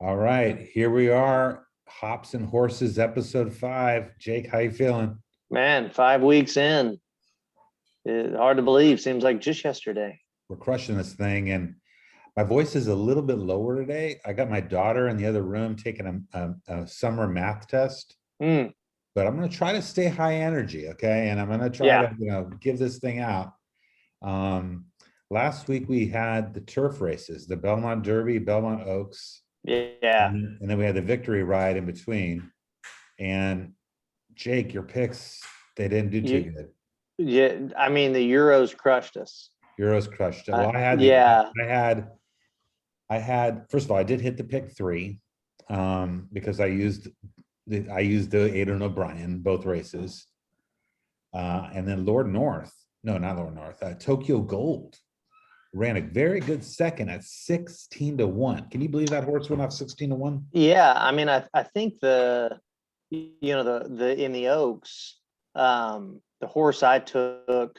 All right, here we are. Hops and Horses, episode 5. Jake, how you feeling? Man, 5 weeks in. Hard to believe. Seems like just yesterday. We're crushing this thing, and my voice is a little bit lower today. I got my daughter in the other room taking a summer math test, Mm, but I'm going to try to stay high energy, okay? And I'm going to try yeah, to give this thing out. Last week we had the turf races, the Belmont Derby, Belmont Oaks, yeah, and then we had the victory ride in between. And Jake, your picks, they didn't do too you, good. yeah. I mean, the Euros crushed us. Euros crushed it. Well, Yeah, I had, first of all, I did hit the pick 3, because I used the Aidan O'Brien, both races. And then not Lord North, Tokyo Gold ran a very good second at 16-1. Can you believe that horse went off 16-1? yeah. I mean, I think the in the Oaks, the horse I took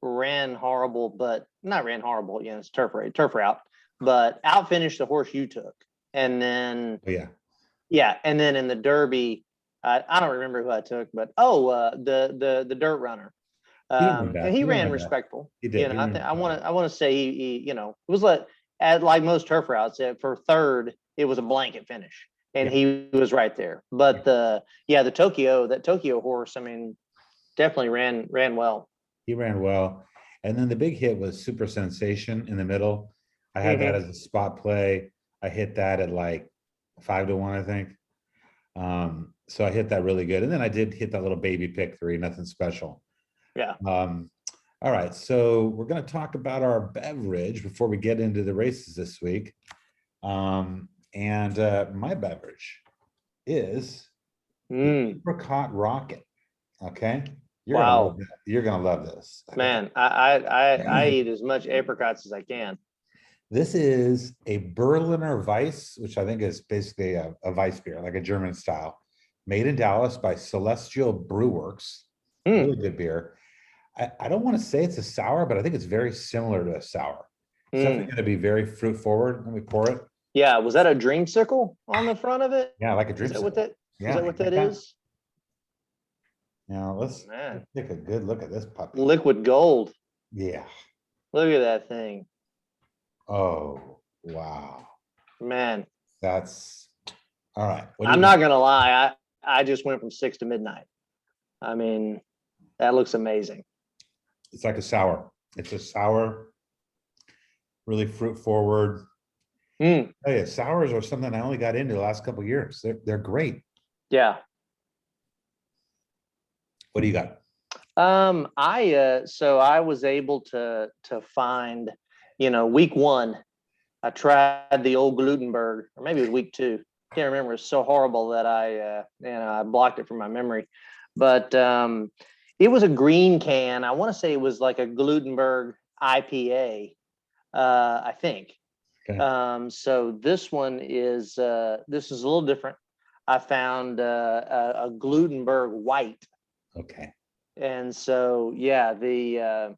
ran horrible, but not ran horrible. It's turf route, but out finished the horse you took, and then Oh, yeah. yeah, and then in the Derby, I don't remember who I took, but the dirt runner. He didn't run And bad. he He didn't ran run bad. respectable. He did. He I ran think fine. I want to say he it was like most turf routes, for third, it was a blanket finish, and Yeah, he was right there. But the Tokyo horse, I mean, definitely ran well. he ran well. And then the big hit was Super Sensation in the middle. I had that Hmm. as a spot play. I hit that at like 5-1, I think. So I hit that really good. And then I did hit that little baby pick 3, nothing special. Yeah. Um, all right, so we're going to talk about our beverage before we get into the races this week. And my beverage is the Mm, Apricot Rocket. Okay, wow, you're gonna love this. man, I eat as much apricots as I can. This is a Berliner Weiss, which I think is basically a Weiss beer, like a German style, made in Dallas by Celestial Brewworks. Mm, Really good beer. I don't want to say it's a sour, but I think it's very similar to a sour. It's definitely mm. going to be very fruit forward. Let me pour it. Yeah, was that a dreamsicle on the front of it? Yeah, like a Is that what dreamsicle. that is Yeah, that you what like that that? is? Now Oh, let's man, take a good look at this puppy. liquid gold. Yeah. Look at that thing, Oh, wow. man. That's all right. What do I'm you not got? gonna lie. I just went from 6 to midnight. I mean, that looks amazing. It's like a sour. It's a sour, really fruit forward. Mm, Oh yeah, sours are something I only got into the last couple of years. They're great. yeah. What do you got? I was able to find, week 1, I tried the old Glutenberg, or maybe it was week 2. Can't remember. It's so horrible that I blocked it from my memory. But it was a green can. I want to say it was like a Glutenberg IPA. I think. Okay. So this is a little different. I found a Glutenberg white, Okay. and so yeah, the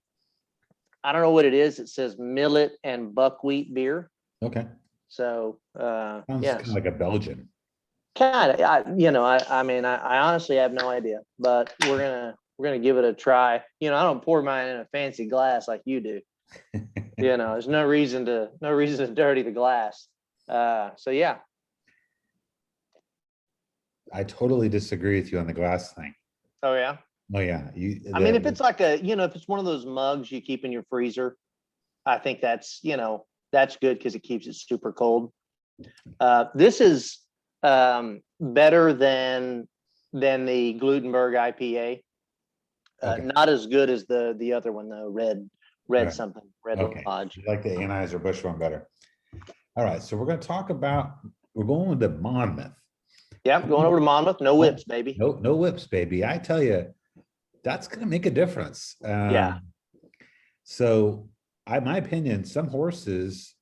I don't know what it is. It says millet and buckwheat beer. Okay. So Sounds kind of yes, like a Belgian. kind of. I mean, I honestly have no idea, but we're gonna give it a try. I don't pour mine in a fancy glass like you do. There's no reason to dirty the glass. So yeah. I totally disagree with you on the glass thing. Oh yeah. Oh yeah, I mean, if it's like if it's one of those mugs you keep in your freezer, I think that's good because it keeps it super cold. This is better than the Glutenberg IPA. okay. Not as good as the other one though. Red Right. something, Red Okay. Lodge. You like the Anheuser-Busch one better. All right. So we're going with the Monmouth. Yeah, going over to Monmouth. No whips, baby. No whips, baby. I tell you, that's going to make a difference. Yeah. So, my opinion, some horses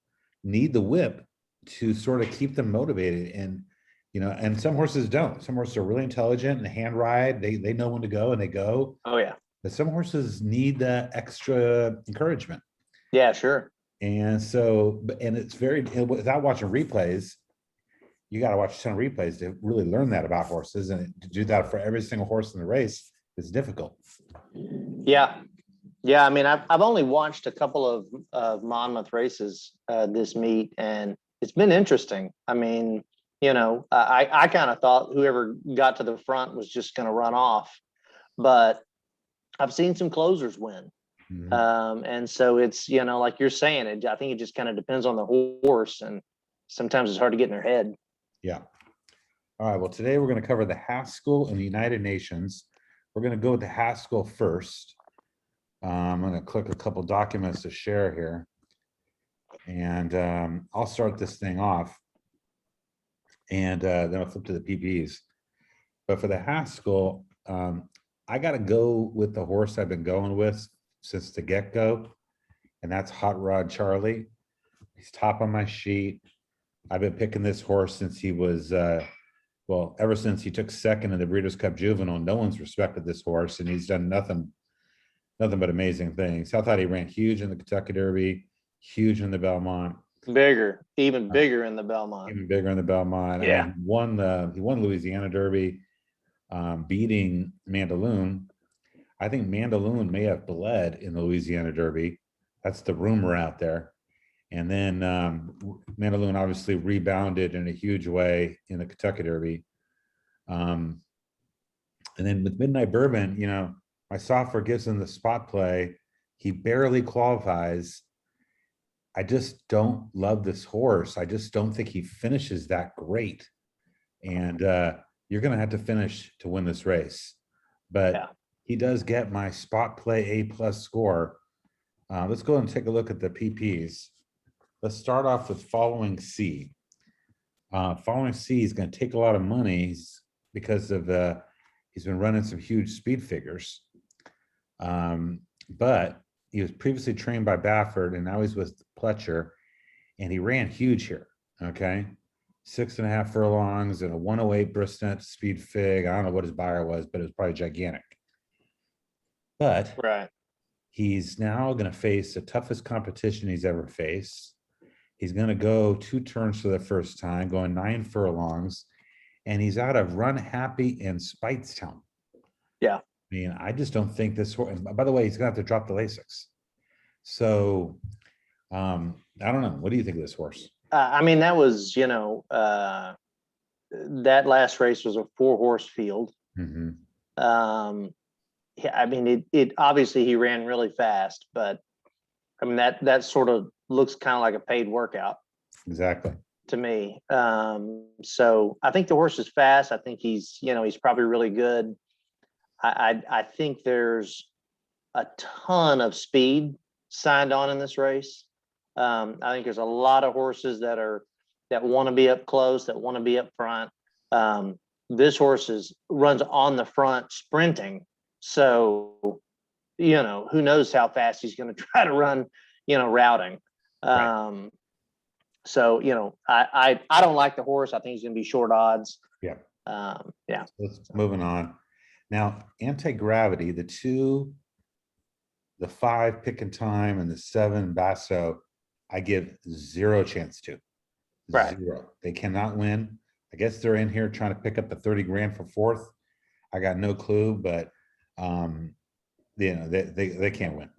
need the whip to sort of keep them motivated, and some horses don't. Some horses are really intelligent and hand ride. They know when to go and they go. Oh yeah. But some horses need that extra encouragement. Yeah, sure. And so, and it's very, without watching replays, you got to watch a ton of replays to really learn that about horses, and to do that for every single horse in the race is difficult. Yeah. Yeah. I mean, I've only watched a couple of Monmouth races this meet, and it's been interesting. I mean, I kind of thought whoever got to the front was just going to run off, but I've seen some closers win. And so it's, like you're saying, I think it just kind of depends on the horse, and sometimes it's hard to get in their head. Yeah. All right. Well, today we're going to cover the Haskell and the United Nations. We're going to go with the Haskell first. I'm going to click a couple documents to share here, and I'll start this thing off, and then I'll flip to the PPs. But for the Haskell, I got to go with the horse I've been going with since the get-go, and that's Hot Rod Charlie. He's top on my sheet. I've been picking this horse since he was, ever since he took second in the Breeders' Cup Juvenile. No one's respected this horse, and he's done nothing but amazing things. I thought he ran huge in the Kentucky Derby, huge in the Belmont. Even bigger in the Belmont. Even bigger in the Belmont. Yeah. I mean, he won Louisiana Derby, beating Mandaloun. I think Mandaloun may have bled in the Louisiana Derby. That's the rumor out there. And then Mandaloun obviously rebounded in a huge way in the Kentucky Derby. And then with Midnight Bourbon, my software gives him the spot play. He barely qualifies. I just don't love this horse. I just don't think he finishes that great. And you're going to have to finish to win this race. But he does get my spot play A+ score. Let's go and take a look at the PPs. Let's start off with Following C. Following C is going to take a lot of money because of he's been running some huge speed figures. But he was previously trained by Baffert, and now he's with Pletcher, and he ran huge here. Okay. 6.5 furlongs and a 108 Bristol speed fig. I don't know what his buyer was, but it was probably gigantic. But he's now going to face the toughest competition he's ever faced. He's going to go 2 turns for the first time, going 9 furlongs, and he's out of Run Happy and Speightstown. Yeah. I mean, I just don't think this horse, by the way, he's going to have to drop the Lasix. So, I don't know. What do you think of this horse? I mean, that was, that last race was a 4-horse field. I mean, it obviously he ran really fast, but I mean, that sort of looks kind of like a paid workout. Exactly. To me. So I think the horse is fast. I think he's probably really good. I think there's a ton of speed signed on in this race. I think there's a lot of horses that want to be up close, that want to be up front. This horse runs on the front sprinting. So, who knows how fast he's going to try to run, routing. Right. So, I don't like the horse. I think he's going to be short odds. Yeah. Yeah. Let's moving on. Now, Anti-Gravity, the 2, the 5 Pick and Time, and the 7 Basso, I give 0 chance to. Right. 0. They cannot win. I guess they're in here trying to pick up the 30 grand for 4th. I got no clue, but they can't win.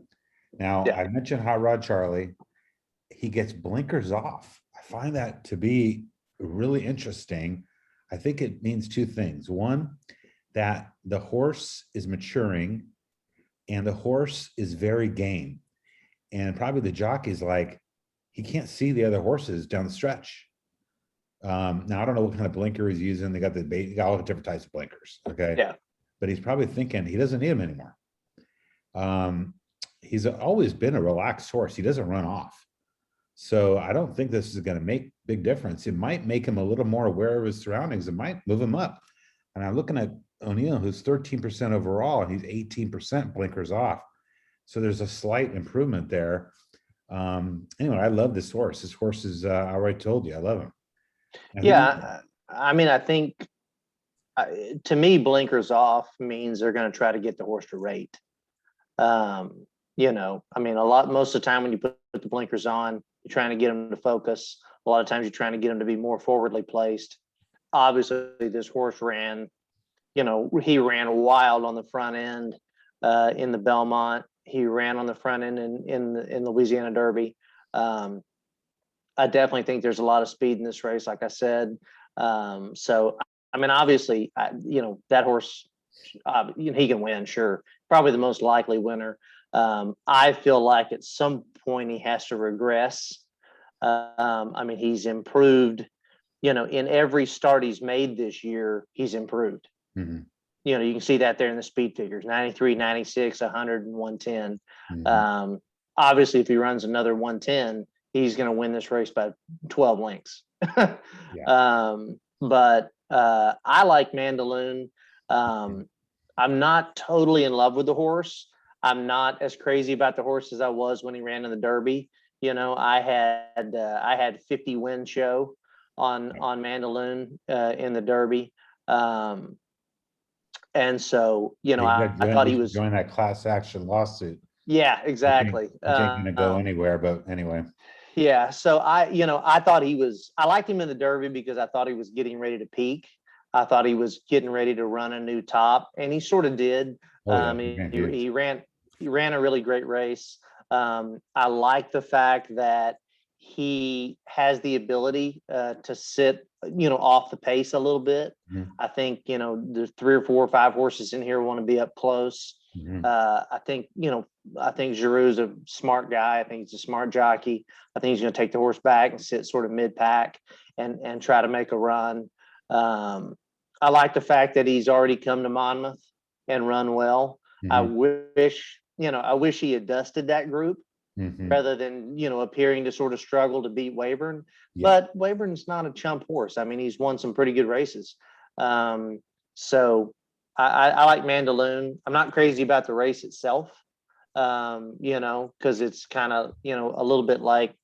Now, I mentioned Hot Rod Charlie. He gets blinkers off. I find that to be really interesting. I think it means 2 things. One, that the horse is maturing and the horse is very game. And probably the jockey's like, he can't see the other horses down the stretch. Now, I don't know what kind of blinker he's using. They got all the different types of blinkers. Okay. Yeah. But he's probably thinking he doesn't need them anymore. He's always been a relaxed horse. He doesn't run off. So I don't think this is going to make big difference. It might make him a little more aware of his surroundings. It might move him up. And I'm looking at O'Neill, who's 13% overall, and he's 18% blinkers off. So there's a slight improvement there. Anyway, I love this horse. This horse is, I already told you, I love him. I mean, I think to me, blinkers off means they're going to try to get the horse to rate. I mean, most of the time when you put the blinkers on, you're trying to get them to focus. A lot of times you're trying to get them to be more forwardly placed. obviously this horse ran, he ran wild on the front end in the Belmont. He ran on the front end in Louisiana Derby. I definitely think there's a lot of speed in this race, like I said. So, I mean, obviously, that horse, he can win, sure. Probably the most likely winner. I feel like at some point he has to regress. I mean, he's improved, in every start he's made this year, he's improved. Mhm. You can see that there in the speed figures, 93, 96, 100, and 110. Mhm. Obviously, if he runs another 110, he's going to win this race by 12 lengths. Yeah. But I like Mandaloon. I'm not totally in love with the horse. I'm not as crazy about the horse as I was when he ran in the Derby. I had 50 win show on Mandaloon in the Derby. And so, Yeah, I thought you he should was, join that class action lawsuit. yeah, exactly. Which ain't gonna go anywhere, but anyway. Yeah. So I liked him in the Derby because I thought he was getting ready to peak. I thought he was getting ready to run a new top, and he sort of did. Oh yeah, He ran a really great race. I like the fact that he has the ability to sit, off the pace a little bit. Mhm. I think, there's 3 or 4 or 5 horses in here want to be up close. Mhm. I think Giroux's a smart guy. I think he's a smart jockey. I think he's going to take the horse back and sit sort of mid pack and try to make a run. I like the fact that he's already come to Monmouth and run well. Mhm. I wish he had dusted that group Mhm. rather than, appearing to sort of struggle to beat Weyburn. Yeah. But Weyburn's not a chump horse. I mean, he's won some pretty good races. So I like Mandaloon. I'm not crazy about the race itself, because it's kind of, a little bit like,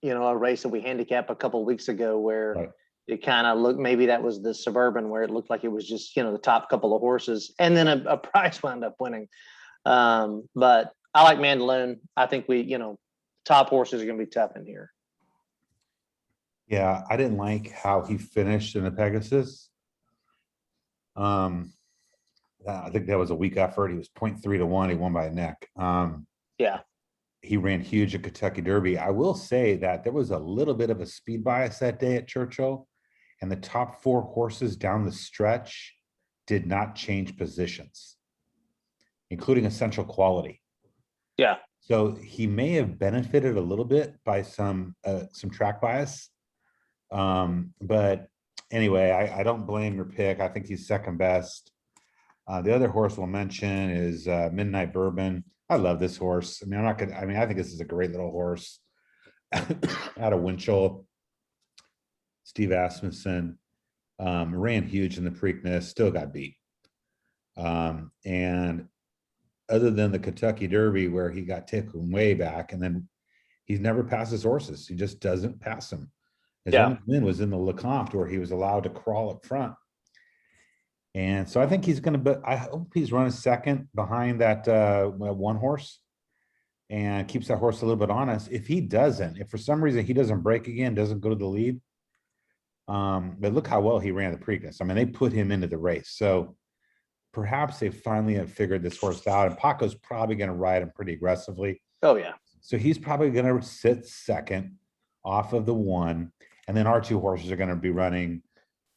a race that we handicapped a couple of weeks ago where Right. it kind of looked, maybe that was the Suburban where it looked like it was just, the top couple of horses and then a prize wound up winning. But I like Mandaloon. I think top horses are going to be tough in here. Yeah, I didn't like how he finished in the Pegasus. I think that was a weak effort. He was 0.3 to 1. He won by a neck. Yeah. He ran huge at Kentucky Derby. I will say that there was a little bit of a speed bias that day at Churchill, and the top 4 horses down the stretch did not change positions, including Essential Quality. Yeah. So he may have benefited a little bit by some track bias. But anyway, I don't blame your pick. I think he's second best. The other horse we'll mention is Midnight Bourbon. I love this horse. I mean, I think this is a great little horse out of Winchell. Steve Asmussen ran huge in the Preakness, still got beat. And other than the Kentucky Derby where he got taken way back, and then he's never passes horses. He just doesn't pass them. His only win was in the Lecomte where he was allowed to crawl up front. And so I think he's going to, but I hope he's running second behind that one horse and keeps that horse a little bit honest. If he doesn't, if for some reason he doesn't break again, doesn't go to the lead, but look how well he ran the Preakness. I mean, they put him into the race. So perhaps they finally have figured this horse out, and Paco's probably going to ride him pretty aggressively. Oh, yeah. So he's probably going to sit second off of the 1. And then our 2 horses are going to be running,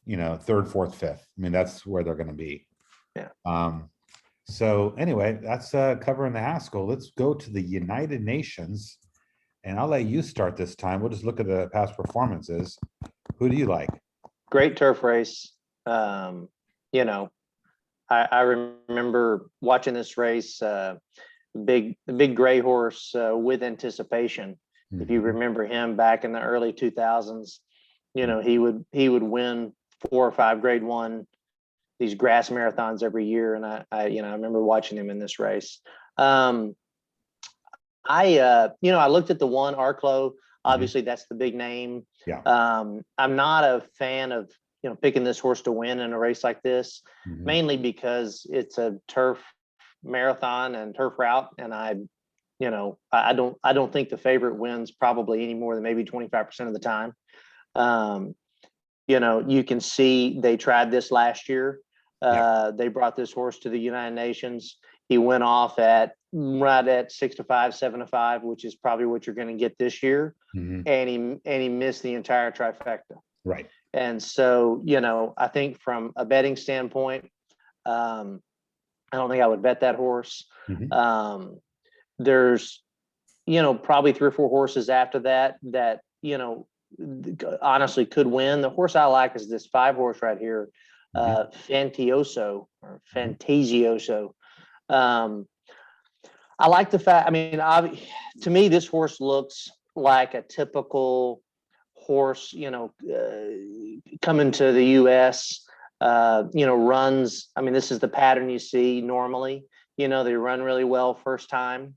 3rd, 4th, 5th. I mean, that's where they're going to be. Yeah. So anyway, that's covering the Haskell. Let's go to the United Nations, and I'll let you start this time. We'll just look at the past performances. Who do you like? Great turf race. I remember watching this race, the big gray horse with Anticipation. If you remember him back in the early 2000s, he would win 4 or 5 grade 1, these grass marathons every year. And I remember watching him in this race. I looked at the 1 Arklow. Obviously that's the big name. Yeah. I'm not a fan of, picking this horse to win in a race like this, mainly because it's a turf marathon and turf route. And I don't think the favorite wins probably any more than maybe 25% of the time. you know, you can see they tried this last year. They brought this horse to the United Nations. He went off at right at 6-5, 7-5, which is probably what you're going to get this year. Mhm. And he missed the entire trifecta. Right. And so, you know, I think from a betting standpoint, I don't think I would bet that horse. Mhm. There's, you know, probably 3 or 4 horses after that that, you know, honestly could win. The horse I like is this 5 horse right here, Mhm. Fantioso or Mhm. Fantasioso. I like the fact, I mean, to me, this horse looks like a typical horse, you know, coming to the US, you know, runs. I mean, this is the pattern you see normally. You know, they run really well first time.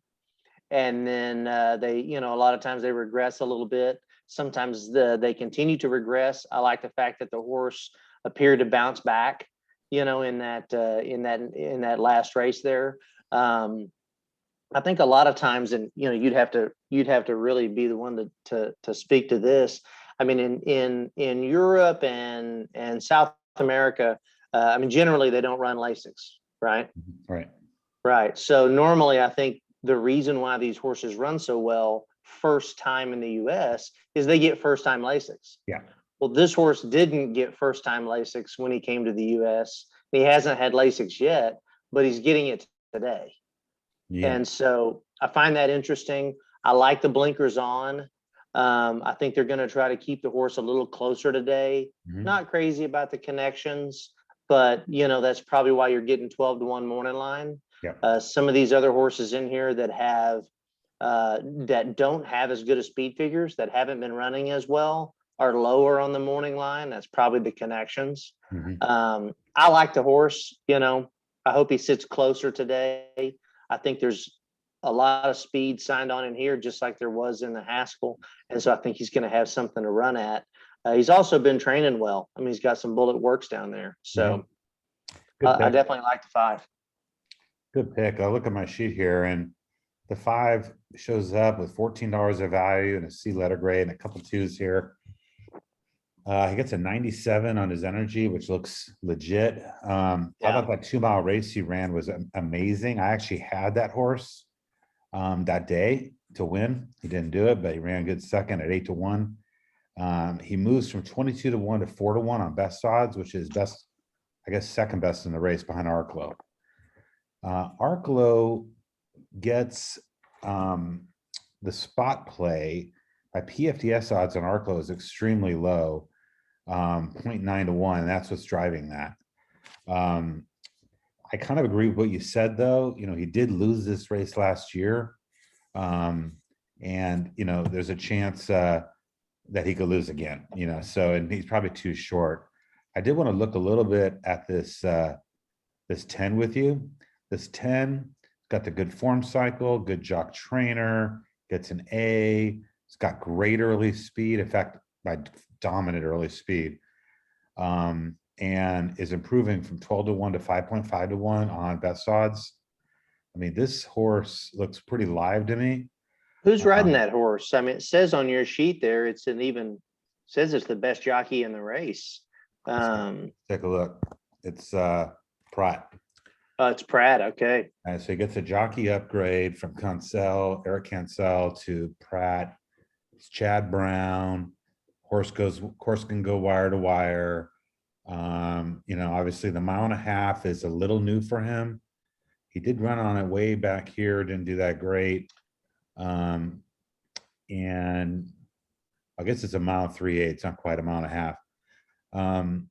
And then they, you know, a lot of times they regress a little bit. Sometimes they continue to regress. I like the fact that the horse appeared to bounce back, you know, in that last race there. I think a lot of times, and you know, you'd have to really be the one to speak to this. I mean, in Europe and South America, I mean, generally they don't run Lasix, right? Right. Right. So normally, I think the reason why these horses run so well first time in the U.S. is they get first time Lasix. Yeah. Well, this horse didn't get first time Lasix when he came to the U.S. He hasn't had Lasix yet, but he's getting it today. Yeah. And so I find that interesting. I like the blinkers on. I think they're going to try to keep the horse a little closer today. Mhm. Not crazy about the connections, but you know, that's probably why you're getting 12-1 morning line. Yeah. Some of these other horses in here that have that don't have as good as speed figures, that haven't been running as well, are lower on the morning line. That's probably the connections. Mhm. I like the horse, you know. I hope he sits closer today. I think there's a lot of speed signed on in here, just like there was in the Haskell. And so I think he's going to have something to run at. He's also been training well. I mean, he's got some bullet works down there. So Good I pick. definitely like the 5. Good pick. I look at my sheet here, and the 5 shows up with $14 of value and a C letter grade and a couple twos here. He gets a 97 on his energy, which looks legit. I thought that 2-mile race he ran was amazing. I actually had that horse that day to win. He didn't do it, but he ran a good second at 8-1. He moves from 22-1 to 4-1 on best odds, which is best, I guess, second best in the race behind Arklow. Arklow gets the spot play by PFDS odds on Arklow is extremely low, 0.9-1. That's what's driving that. I kind of agree with what you said, though. You know, he did lose this race last year. And, you know, there's a chance that he could lose again, you know, so, and he's probably too short. I did want to look a little bit at this, this 10 with you. This 10 got the good form cycle, good jock trainer, gets an A. It's got great early speed. In fact, by dominant early speed, and is improving from 12-1 to 5.5-1 on best odds. I mean, this horse looks pretty live to me. Who's riding that horse? I mean, it says on your sheet there, it's an even says it's the best jockey in the race. Take a look. It's Pratt. Oh, it's Pratt. Okay. And so he gets a jockey upgrade from Eric Cancel to Pratt. It's Chad Brown. Horse can go wire to wire. You know, obviously the 1.5 miles is a little new for him. He did run on it way back here, didn't do that great. And I guess it's 1.38 miles. It's not quite 1.5 miles.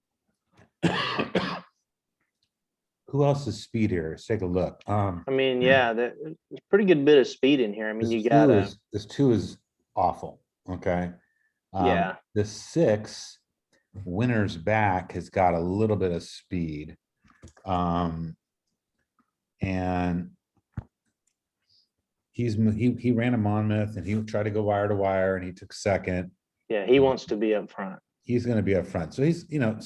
Who else is speed here? Let's take a look. I mean, yeah, there's a pretty good bit of speed in here. I mean, you got this 2 is awful. Okay. yeah. The 6 Winner's Back has got a little bit of speed. And he ran a Monmouth and he tried to go wire to wire and he took second. Yeah, he wants to be up front. He's going to be up front. So he's, you know,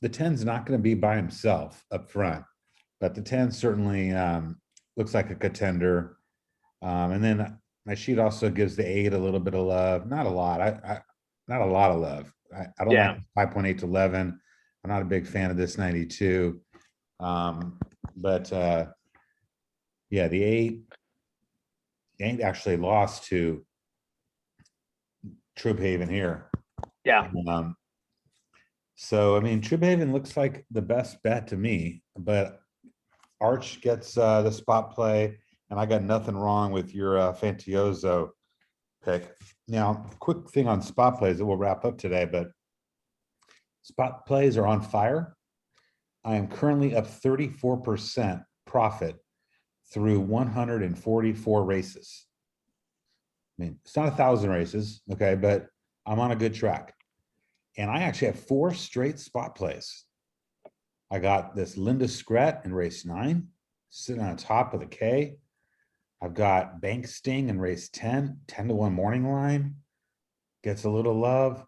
the 10's not going to be by himself up front, but the 10 certainly looks like a contender. And then my sheet also gives the 8 a little bit of love, not a lot. Not a lot of love. I don't Yeah. like 5.8 to 11. I'm not a big fan of this 92. But yeah, the 8 actually lost to Troop Haven here. Yeah. So, I mean, Troop Haven looks like the best bet to me, but Arch gets the spot play, and I got nothing wrong with your Fantioso pick. Now, quick thing on spot plays that we'll wrap up today, but spot plays are on fire. I am currently up 34% profit through 144 races. I mean, it's not 1,000 races, okay, but I'm on a good track. And I actually have 4 straight spot plays. I got this Linda Scrett in race 9, sitting on top of the K. I've got Bank Sting in race 10, 10 to 1 morning line. Gets a little love.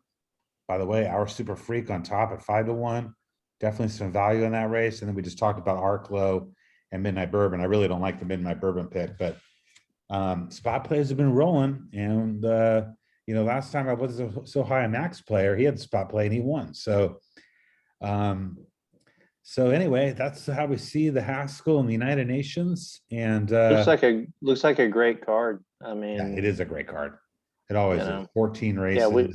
By the way, our Super Freak on top at 5 to 1. Definitely some value in that race. And then we just talked about Arklow and Midnight Bourbon. I really don't like the Midnight Bourbon pick, but spot plays have been rolling. And, last time I wasn't so high on Max player, he had the spot play and he won. So, anyway, that's how we see the Haskell and the United Nations. And looks like a great card. I yeah, mean, it is a great card. It always is. 14 races. Yeah,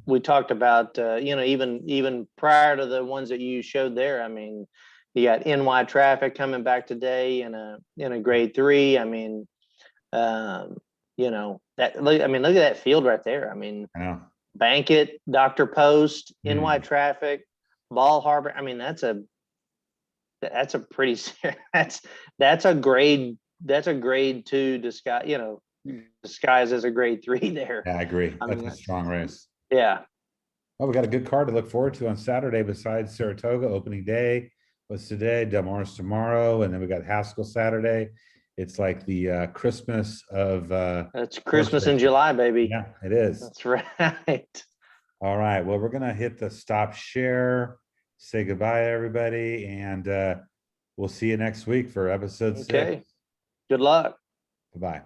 we talked about even prior to the ones that you showed there. I mean, you got NY Traffic coming back today in a grade 3. I mean, look at that field right there. I mean, I know. Bankit, Dr. Post, NY Traffic, Ball Harbor. I mean, that's a pretty that's a grade 2 disguised as a grade 3 there. Yeah, I agree. I That's mean, a strong race. Yeah. Well, we got a good card to look forward to on Saturday besides Saratoga opening day. What's today? Del Mor's tomorrow. And then we got Haskell Saturday. It's like the Christmas of It's Christmas in July, baby. Yeah, it is. That's right. All right. Well, we're gonna hit the stop share, say goodbye, everybody, and we'll see you next week for episode 6. Okay. Good luck. Bye-bye.